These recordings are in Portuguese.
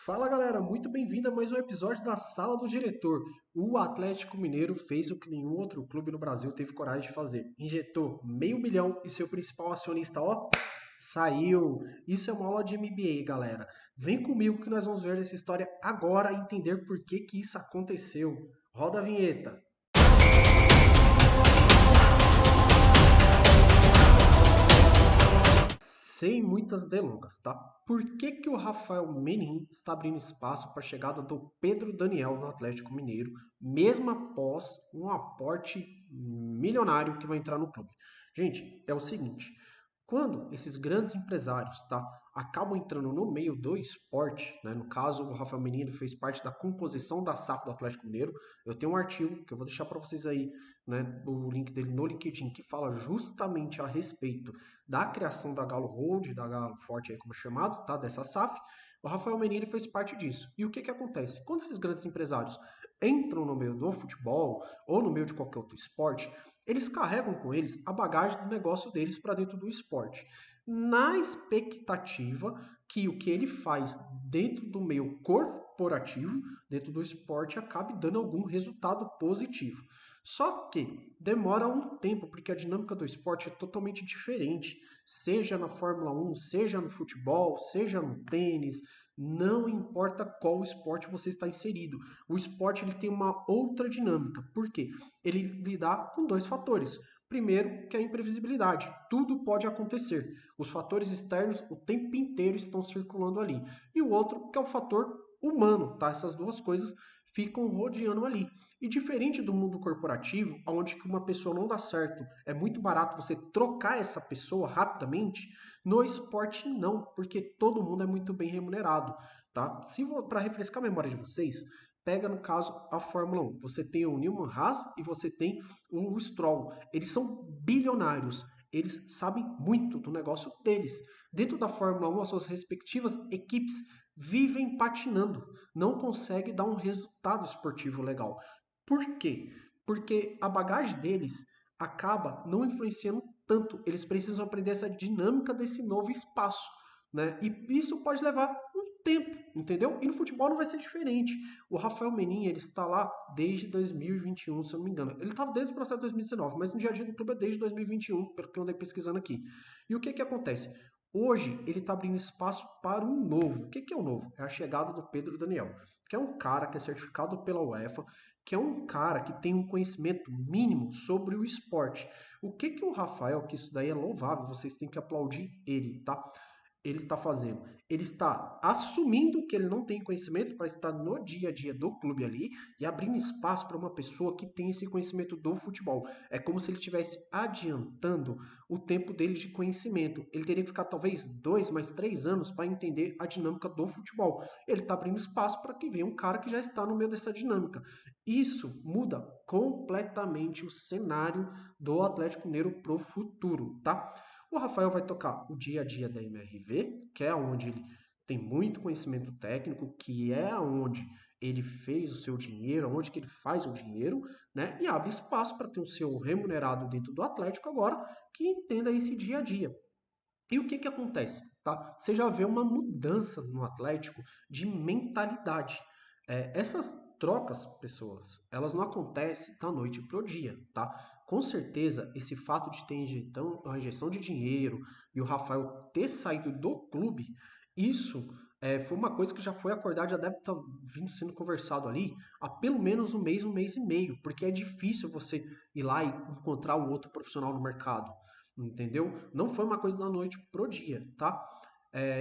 Fala galera, muito bem-vindo a mais um episódio da Sala do Diretor. O Atlético Mineiro fez o que nenhum outro clube no Brasil teve coragem de fazer. Injetou meio bilhão e seu principal acionista, ó, saiu. Isso é uma aula de MBA, galera. Vem comigo que nós vamos ver essa história agora e entender por que que isso aconteceu. Roda a vinheta. Sem muitas delongas, tá? Por que que o Rafael Menin está abrindo espaço para a chegada do Pedro Daniel no Atlético Mineiro, mesmo após um aporte milionário que vai entrar no clube? Gente, é o seguinte, quando esses grandes empresários, tá, acabam entrando no meio do esporte, né, no caso o Rafael Menino fez parte da composição da SAF do Atlético Mineiro, eu tenho um artigo que eu vou deixar para vocês aí, né, o link dele no LinkedIn, que fala justamente a respeito da criação da Galo Hold, da Galo Forte, aí como é chamado, tá, dessa SAF. O Rafael Menino fez parte disso. E o que que acontece? Quando esses grandes empresários entram no meio do futebol ou no meio de qualquer outro esporte, eles carregam com eles a bagagem do negócio deles para dentro do esporte, na expectativa que o que ele faz dentro do meio corporativo, dentro do esporte, acabe dando algum resultado positivo. Só que demora um tempo, porque a dinâmica do esporte é totalmente diferente, seja na Fórmula 1, seja no futebol, seja no tênis, não importa qual esporte você está inserido. O esporte ele tem uma outra dinâmica. Por quê? Ele lida com dois fatores. Primeiro, que é a imprevisibilidade. Tudo pode acontecer. Os fatores externos o tempo inteiro estão circulando ali. E o outro, que é o fator humano, tá? Essas duas coisas ficam rodeando ali. E diferente do mundo corporativo, onde que uma pessoa não dá certo, é muito barato você trocar essa pessoa rapidamente, no esporte não, porque todo mundo é muito bem remunerado, tá? Se para refrescar a memória de vocês, pega no caso a Fórmula 1. Você tem o Newman Haas e você tem o Stroll. Eles são bilionários. Eles sabem muito do negócio deles. Dentro da Fórmula 1, as suas respectivas equipes vivem patinando, não conseguem dar um resultado esportivo legal. Por quê? Porque a bagagem deles acaba não influenciando tanto. Eles precisam aprender essa dinâmica desse novo espaço, né? E isso pode levar um tempo, entendeu? E no futebol não vai ser diferente. O Rafael Menin, ele está lá desde 2021, se eu não me engano. Ele estava desde o processo de 2019, mas no dia a dia do clube é desde 2021, pelo que eu andei pesquisando aqui. E o que que acontece? Hoje ele está abrindo espaço para um novo. O que que é o novo? É a chegada do Pedro Daniel, que é um cara que é certificado pela UEFA, que é um cara que tem um conhecimento mínimo sobre o esporte. O que que o Rafael, que isso daí é louvável, vocês têm que aplaudir ele, tá? Ele está fazendo? Ele está assumindo que ele não tem conhecimento para estar no dia a dia do clube ali e abrindo espaço para uma pessoa que tem esse conhecimento do futebol. É como se ele estivesse adiantando o tempo dele de conhecimento. Ele teria que ficar talvez 2 mais 3 anos para entender a dinâmica do futebol. Ele está abrindo espaço para que venha um cara que já está no meio dessa dinâmica. Isso muda completamente o cenário do Atlético Mineiro pro futuro, tá? O Rafael vai tocar o dia a dia da MRV, que é onde ele tem muito conhecimento técnico, que é onde ele fez o seu dinheiro, onde que ele faz o dinheiro, né? E abre espaço para ter o seu remunerado dentro do Atlético agora, que entenda esse dia a dia. E o que que acontece? Tá? Você já vê uma mudança no Atlético de mentalidade. Essas trocas, pessoas, elas não acontecem da noite para o dia, tá? Com certeza, esse fato de ter a injeção de dinheiro e o Rafael ter saído do clube, isso foi uma coisa que já foi acordada, já deve estar vindo sendo conversado ali há pelo menos um mês e meio, porque é difícil você ir lá e encontrar o outro profissional no mercado, entendeu? Não foi uma coisa da noite pro dia, tá?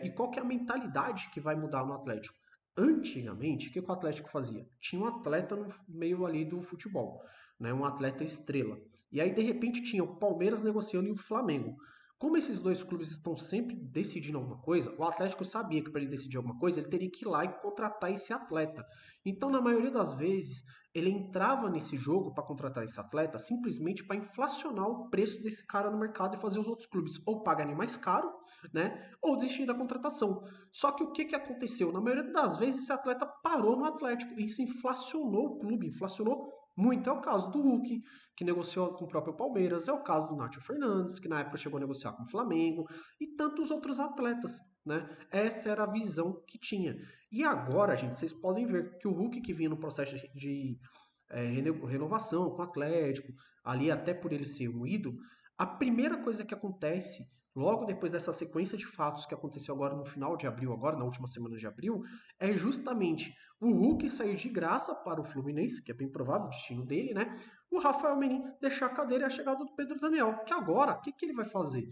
E qual que é a mentalidade que vai mudar no Atlético? Antigamente, o que o Atlético fazia? Tinha um atleta no meio ali do futebol, né? Um atleta estrela. E aí, de repente, tinha o Palmeiras negociando e o Flamengo. Como esses dois clubes estão sempre decidindo alguma coisa, o Atlético sabia que para ele decidir alguma coisa, ele teria que ir lá e contratar esse atleta. Então, na maioria das vezes, ele entrava nesse jogo para contratar esse atleta simplesmente para inflacionar o preço desse cara no mercado e fazer os outros clubes ou pagarem mais caro, né, ou desistir da contratação. Só que o que que aconteceu? Na maioria das vezes esse atleta parou no Atlético e se inflacionou o clube, inflacionou muito. É o caso do Hulk, que negociou com o próprio Palmeiras, é o caso do Nacho Fernandes, que na época chegou a negociar com o Flamengo, e tantos outros atletas, né? Essa era a visão que tinha. E agora, gente, vocês podem ver que o Hulk que vinha no processo de renovação com o Atlético, ali até por ele ser um ídolo, a primeira coisa que acontece logo depois dessa sequência de fatos que aconteceu agora no final de abril, agora na última semana de abril, é justamente o Hulk sair de graça para o Fluminense, que é bem provável o destino dele, né? O Rafael Menin deixar a cadeira e a chegada do Pedro Daniel, que agora, o que ele vai fazer?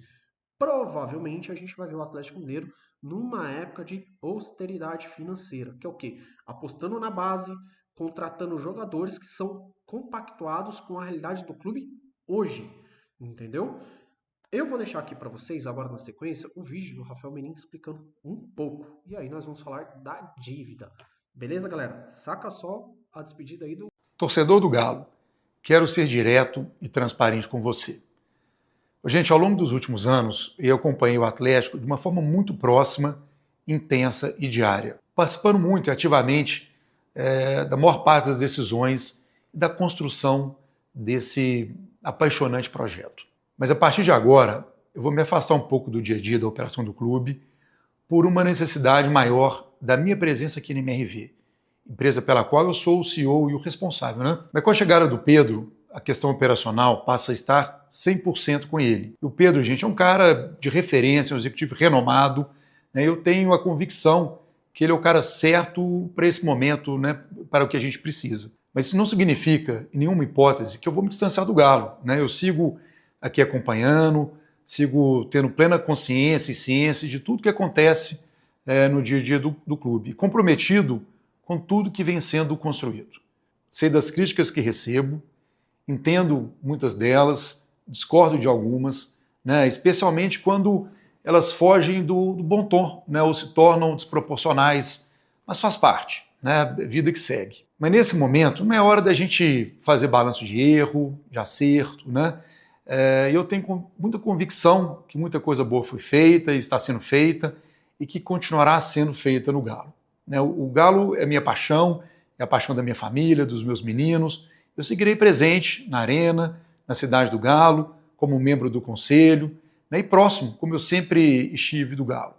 Provavelmente a gente vai ver o Atlético Mineiro numa época de austeridade financeira, que é o quê? Apostando na base, contratando jogadores que são compactuados com a realidade do clube hoje, entendeu? Eu vou deixar aqui para vocês, agora na sequência, um vídeo do Rafael Menin explicando um pouco. E aí nós vamos falar da dívida. Beleza, galera? Saca só a despedida aí do... Torcedor do Galo, quero ser direto e transparente com você. Gente, ao longo dos últimos anos, eu acompanhei o Atlético de uma forma muito próxima, intensa e diária, participando muito e ativamente da maior parte das decisões e da construção desse apaixonante projeto. Mas a partir de agora, eu vou me afastar um pouco do dia a dia da operação do clube por uma necessidade maior da minha presença aqui na MRV, empresa pela qual eu sou o CEO e o responsável, né? Mas com a chegada do Pedro, a questão operacional passa a estar 100% com ele. E o Pedro, gente, é um cara de referência, um executivo renomado, né? Eu tenho a convicção que ele é o cara certo para esse momento, né? Para o que a gente precisa. Mas isso não significa, em nenhuma hipótese, que eu vou me distanciar do Galo, né? Eu sigo aqui acompanhando, sigo tendo plena consciência e ciência de tudo que acontece no dia a dia do clube, comprometido com tudo que vem sendo construído. Sei das críticas que recebo, entendo muitas delas, discordo de algumas, né, especialmente quando elas fogem do bom tom, né, ou se tornam desproporcionais, mas faz parte, né, vida que segue. Mas nesse momento não é hora da gente fazer balanço de erro, de acerto, né? Eu tenho muita convicção que muita coisa boa foi feita e está sendo feita e que continuará sendo feita no Galo. O Galo é minha paixão, é a paixão da minha família, dos meus meninos. Eu seguirei presente na arena, na cidade do Galo, como membro do conselho, né, e próximo, como eu sempre estive do Galo.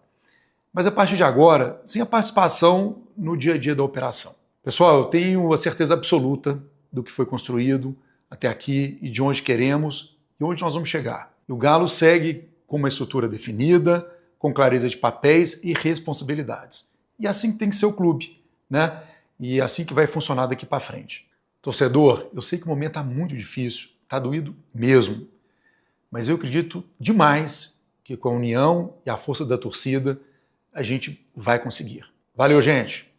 Mas a partir de agora, sem a participação no dia a dia da operação. Pessoal, eu tenho a certeza absoluta do que foi construído até aqui e de onde queremos e onde nós vamos chegar. E o Galo segue com uma estrutura definida, com clareza de papéis e responsabilidades. E assim que tem que ser o clube, né? E assim que vai funcionar daqui para frente. Torcedor, eu sei que o momento está muito difícil, está doído mesmo, mas eu acredito demais que com a união e a força da torcida a gente vai conseguir. Valeu, gente!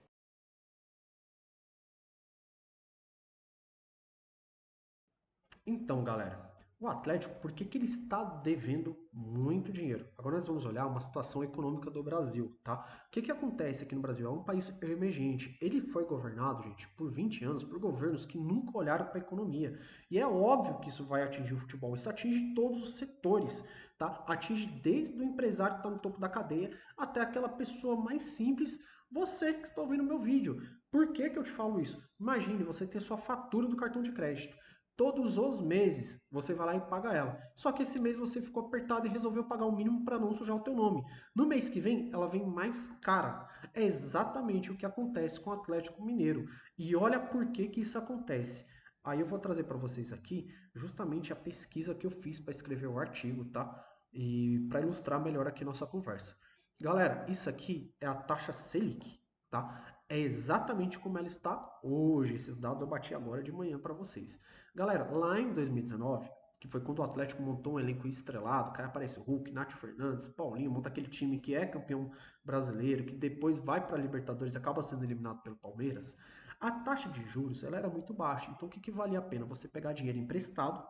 Então, galera, o Atlético, por que ele está devendo muito dinheiro? Agora nós vamos olhar uma situação econômica do Brasil, tá? O que acontece aqui no Brasil? É um país emergente. Ele foi governado, gente, por 20 anos, por governos que nunca olharam para a economia. E é óbvio que isso vai atingir o futebol. Isso atinge todos os setores, tá? Atinge desde o empresário que está no topo da cadeia até aquela pessoa mais simples, você que está ouvindo meu vídeo. Por que eu te falo isso? Imagine você ter sua fatura do cartão de crédito. Todos os meses você vai lá e paga ela. Só que esse mês você ficou apertado e resolveu pagar o mínimo para não sujar o teu nome. No mês que vem, ela vem mais cara. É exatamente o que acontece com o Atlético Mineiro. E olha por que isso acontece. Aí eu vou trazer para vocês aqui justamente a pesquisa que eu fiz para escrever o artigo, tá? E para ilustrar melhor aqui nossa conversa. Galera, isso aqui é a taxa Selic, tá? É exatamente como ela está hoje. Esses dados eu bati agora de manhã para vocês. Galera, lá em 2019, que foi quando o Atlético montou um elenco estrelado, que aí aparece o Hulk, Nath Fernandes, Paulinho, monta aquele time que é campeão brasileiro, que depois vai para a Libertadores e acaba sendo eliminado pelo Palmeiras, a taxa de juros ela era muito baixa. Então o que valia a pena? Você pegar dinheiro emprestado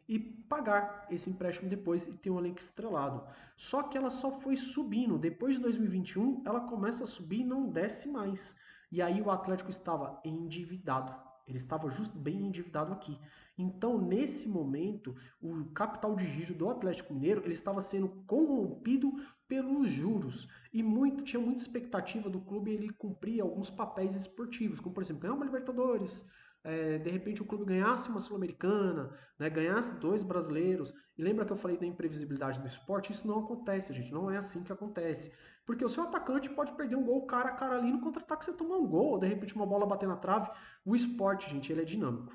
e pagar esse empréstimo depois e ter um elenco estrelado. Só que ela só foi subindo. Depois de 2021, ela começa a subir e não desce mais. E aí o Atlético estava endividado. Ele estava bem endividado aqui. Então, nesse momento, o capital de giro do Atlético Mineiro ele estava sendo corrompido pelos juros. E tinha muita expectativa do clube ele cumprir alguns papéis esportivos, como, por exemplo, ganhar uma Libertadores, de repente o clube ganhasse uma Sul-Americana, né, ganhasse 2 brasileiros. E lembra que eu falei da imprevisibilidade do esporte? Isso não acontece, gente. Não é assim que acontece. Porque o seu atacante pode perder um gol cara a cara ali, no contra-ataque você tomar um gol, ou de repente uma bola bater na trave. O esporte, gente, ele é dinâmico.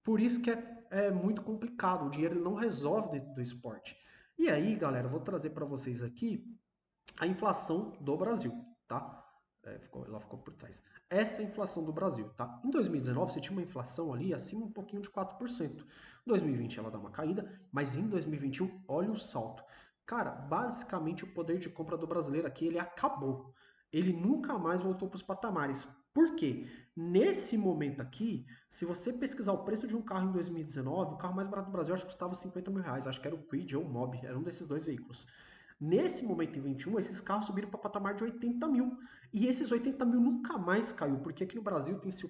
Por isso que é muito complicado. O dinheiro ele não resolve dentro do esporte. E aí, galera, eu vou trazer para vocês aqui a inflação do Brasil, tá? Ela ficou por trás. Essa é a inflação do Brasil, tá? Em 2019 você tinha uma inflação ali acima um pouquinho de 4%. Em 2020 ela dá uma caída, mas em 2021, olha o salto. Cara, basicamente o poder de compra do brasileiro aqui, ele acabou. Ele nunca mais voltou para os patamares. Por quê? Nesse momento aqui, se você pesquisar o preço de um carro em 2019, o carro mais barato do Brasil acho que custava 50 mil reais. Acho que era o Kwid ou o Mobi, era um desses dois veículos. Nesse momento em 21, esses carros subiram para patamar de 80 mil. E esses 80 mil nunca mais caiu, porque aqui no Brasil tem-se o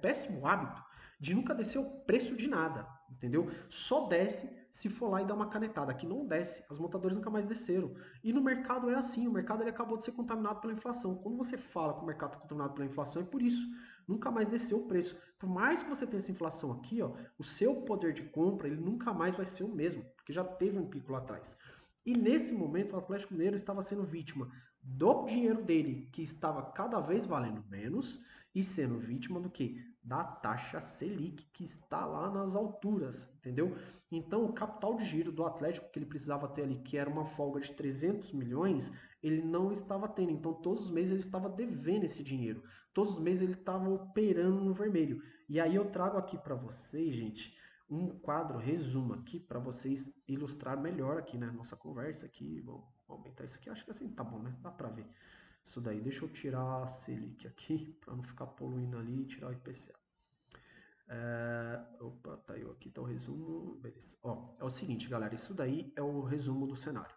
péssimo hábito de nunca descer o preço de nada, entendeu? Só desce se for lá e dar uma canetada. Aqui não desce, as montadoras nunca mais desceram. E no mercado é assim, o mercado ele acabou de ser contaminado pela inflação. Quando você fala que o mercado está contaminado pela inflação, é por isso. Nunca mais desceu o preço. Por mais que você tenha essa inflação aqui, ó, o seu poder de compra ele nunca mais vai ser o mesmo, porque já teve um pico lá atrás. E nesse momento o Atlético Mineiro estava sendo vítima do dinheiro dele, que estava cada vez valendo menos, e sendo vítima do quê? Da taxa Selic, que está lá nas alturas, entendeu? Então o capital de giro do Atlético que ele precisava ter ali, que era uma folga de 300 milhões, ele não estava tendo. Então todos os meses ele estava devendo esse dinheiro. Todos os meses ele estava operando no vermelho. E aí eu trago aqui para vocês, gente, um quadro resumo aqui para vocês ilustrar melhor aqui, né, nossa conversa aqui. Vou aumentar isso aqui, acho que assim tá bom, né? Dá para ver isso daí. Deixa eu tirar a Selic aqui para não ficar poluindo ali e tirar o IPCA. Opa, tá eu aqui, tá o resumo. Beleza. Ó, é o seguinte, galera, isso daí é o resumo do cenário.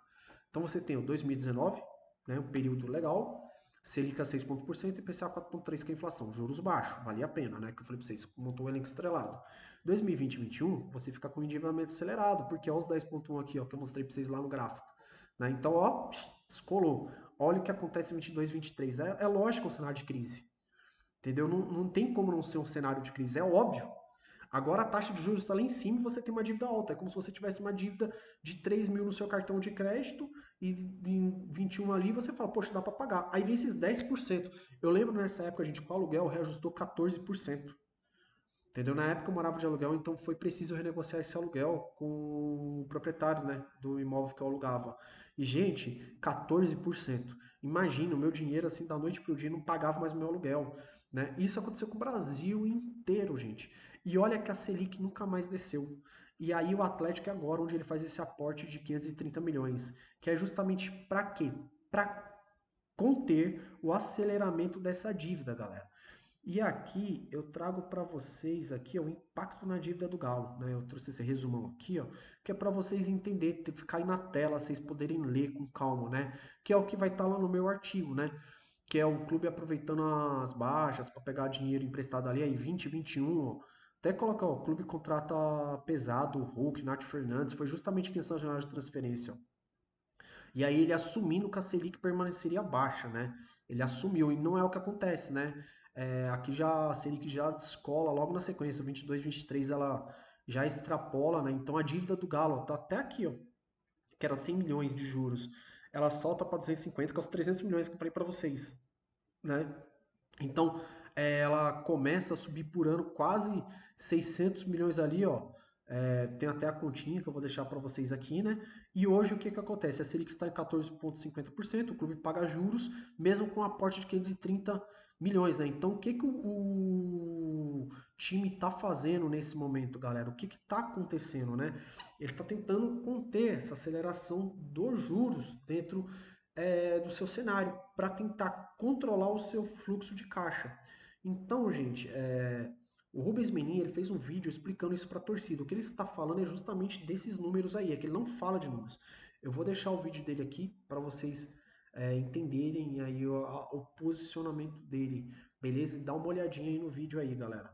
Então você tem o 2019, né, um período legal, Selic a 6%, IPCA 4,3%, que é a inflação. Juros baixos, valia a pena, né? Que eu falei para vocês, montou o elenco estrelado. 2020 e 2021, você fica com o endividamento acelerado, porque olha os 10,1 aqui, ó, que eu mostrei para vocês lá no gráfico. Né? Então, ó, descolou. Olha o que acontece em 22 e 23. É lógico um cenário de crise. Entendeu? Não tem como não ser um cenário de crise, é óbvio. Agora a taxa de juros está lá em cima e você tem uma dívida alta. É como se você tivesse uma dívida de 3 mil no seu cartão de crédito e em 21 ali você fala, poxa, dá para pagar. Aí vem esses 10%. Eu lembro nessa época, gente, com o aluguel reajustou 14%. Entendeu? Na época eu morava de aluguel, então foi preciso renegociar esse aluguel com o proprietário, né, do imóvel que eu alugava. E, gente, 14%. Imagina, o meu dinheiro, assim, da noite para o dia, não pagava mais o meu aluguel. Né? Isso aconteceu com o Brasil inteiro, gente. E olha que a Selic nunca mais desceu. E aí o Atlético é agora onde ele faz esse aporte de 530 milhões, que é justamente para quê? Para conter o aceleramento dessa dívida, galera. E aqui eu trago para vocês aqui ó, o impacto na dívida do Galo, né? Eu trouxe esse resumão aqui, ó, que é para vocês entenderem, ficar aí na tela, vocês poderem ler com calma, né? Que é o que vai estar lá no meu artigo, né? Que é o clube aproveitando as baixas para pegar dinheiro emprestado ali, aí 20, 21, ó. Até colocar, ó, o clube contrata pesado, o Hulk, Nath Fernandes, foi justamente questão de janela de transferência, ó. E aí ele assumindo que a Selic permaneceria baixa, né? Ele assumiu, e não é o que acontece, né? Aqui já a Selic já descola logo na sequência, 22, 23 ela já extrapola, né? Então a dívida do Galo, ó, tá até aqui, ó, que era 100 milhões de juros, ela solta para 250, que é os 300 milhões que eu falei para vocês, né? Então, ela começa a subir por ano quase 600 milhões ali, ó. Tem até a continha que eu vou deixar para vocês aqui, né? E hoje o que que acontece? A Selic está em 14,50%, o clube paga juros, mesmo com um aporte de 530 milhões, né? Então, o que que o time está fazendo nesse momento, galera? O que que está acontecendo, né? Ele está tentando conter essa aceleração dos juros dentro do seu cenário para tentar controlar o seu fluxo de caixa. Então, gente, o Rubens Menin ele fez um vídeo explicando isso para a torcida. O que ele está falando é justamente desses números aí, é que ele não fala de números. Eu vou deixar o vídeo dele aqui para vocês entenderem aí o posicionamento dele, beleza? Dá uma olhadinha aí no vídeo aí, galera.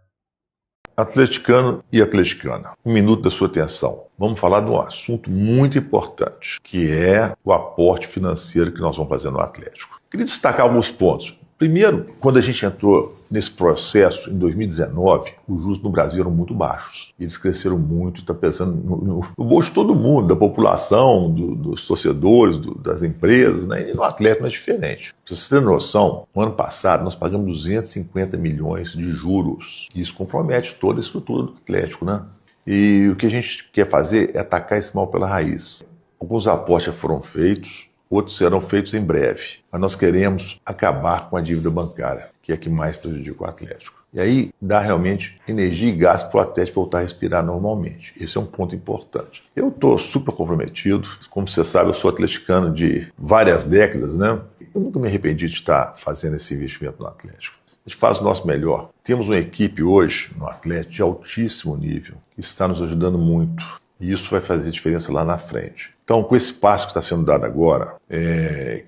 Atleticano e atleticana, um minuto da sua atenção. Vamos falar de um assunto muito importante, que é o aporte financeiro que nós vamos fazer no Atlético. Queria destacar alguns pontos. Primeiro, quando a gente entrou nesse processo em 2019, os juros no Brasil eram muito baixos. Eles cresceram muito, está pesando no bolso de todo mundo, da população, dos torcedores, das empresas, né? E no Atlético não é diferente. Pra você ter noção, no ano passado nós pagamos 250 milhões de juros. Isso compromete toda a estrutura do Atlético, né? E o que a gente quer fazer é atacar esse mal pela raiz. Alguns aportes já foram feitos, outros serão feitos em breve. Mas nós queremos acabar com a dívida bancária, que é a que mais prejudica o Atlético. E aí dá realmente energia e gás para o Atlético voltar a respirar normalmente. Esse é um ponto importante. Eu estou super comprometido. Como você sabe, eu sou atleticano de várias décadas, né? Eu nunca me arrependi de estar fazendo esse investimento no Atlético. A gente faz o nosso melhor. Temos uma equipe hoje no Atlético de altíssimo nível, que está nos ajudando muito. E isso vai fazer diferença lá na frente. Então, com esse passo que está sendo dado agora,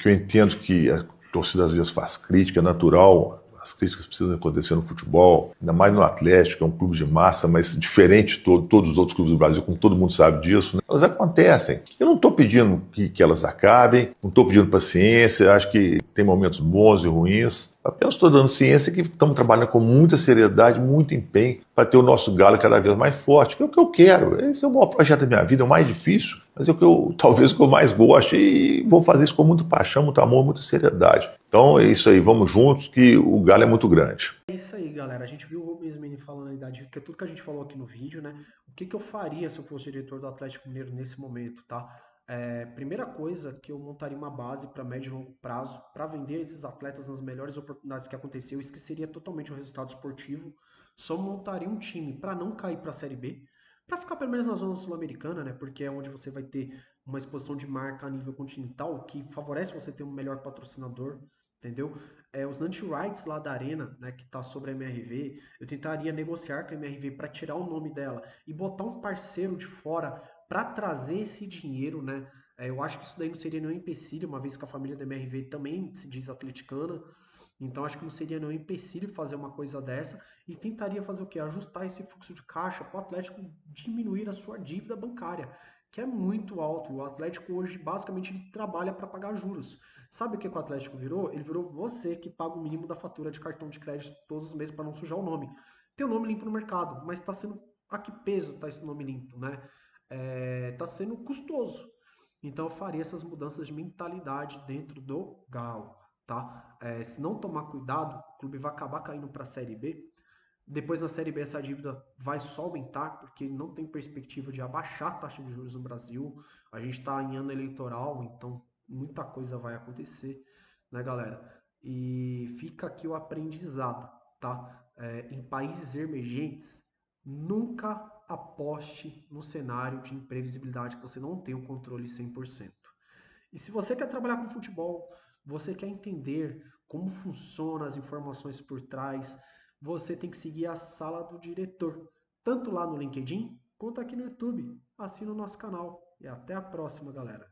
que eu entendo que a torcida às vezes faz crítica, é natural, as críticas precisam acontecer no futebol, ainda mais no Atlético, que é um clube de massa, mas diferente de todos os outros clubes do Brasil, como todo mundo sabe disso, né? Elas acontecem. Eu não estou pedindo que elas acabem, não estou pedindo paciência, acho que tem momentos bons e ruins, apenas estou dando ciência que estamos trabalhando com muita seriedade, muito empenho, para ter o nosso galo cada vez mais forte, que é o que eu quero. Esse é o maior projeto da minha vida, é o mais difícil, mas é o que eu, talvez o que eu mais gosto, e vou fazer isso com muita paixão, muito amor, muita seriedade. Então é isso aí, vamos juntos, que o galo é muito grande. É isso aí, galera. A gente viu o Rubens Menin falando aí da dívida, que é tudo que a gente falou aqui no vídeo, né? O que eu faria se eu fosse diretor do Atlético Mineiro nesse momento, tá? Primeira coisa, que eu montaria uma base para médio e longo prazo para vender esses atletas nas melhores oportunidades que aconteceu. Esqueceria totalmente o resultado esportivo. Só montaria um time para não cair para a Série B, para ficar pelo menos na zona sul-americana, né? Porque é onde você vai ter uma exposição de marca a nível continental, que favorece você ter um melhor patrocinador, entendeu? Os anti-rights lá da Arena, né, que está sobre a MRV, eu tentaria negociar com a MRV para tirar o nome dela e botar um parceiro de fora para trazer esse dinheiro, né? Eu acho que isso daí não seria nenhum empecilho, uma vez que a família da MRV também se diz atleticana. Então acho que não seria nenhum empecilho fazer uma coisa dessa e tentaria fazer o quê? Ajustar esse fluxo de caixa para o Atlético diminuir a sua dívida bancária, que é muito alto. O Atlético hoje basicamente ele trabalha para pagar juros. Sabe o que o Atlético virou? Ele virou você que paga o mínimo da fatura de cartão de crédito todos os meses para não sujar o nome. Tem o nome limpo no mercado, mas está sendo a que peso está esse nome limpo, né? Está sendo custoso. Então eu faria essas mudanças de mentalidade dentro do Galo, tá? Se não tomar cuidado, o clube vai acabar caindo para a Série B. Depois na Série B essa dívida vai só aumentar, porque não tem perspectiva de abaixar a taxa de juros no Brasil. A gente está em ano eleitoral, então muita coisa vai acontecer, né, galera? E fica aqui o aprendizado, tá? Em países emergentes, nunca aposte no cenário de imprevisibilidade que você não tem o controle 100%. E se você quer trabalhar com futebol, você quer entender como funcionam as informações por trás, você tem que seguir a Sala do Diretor, tanto lá no LinkedIn quanto aqui no YouTube. Assina o nosso canal e até a próxima, galera.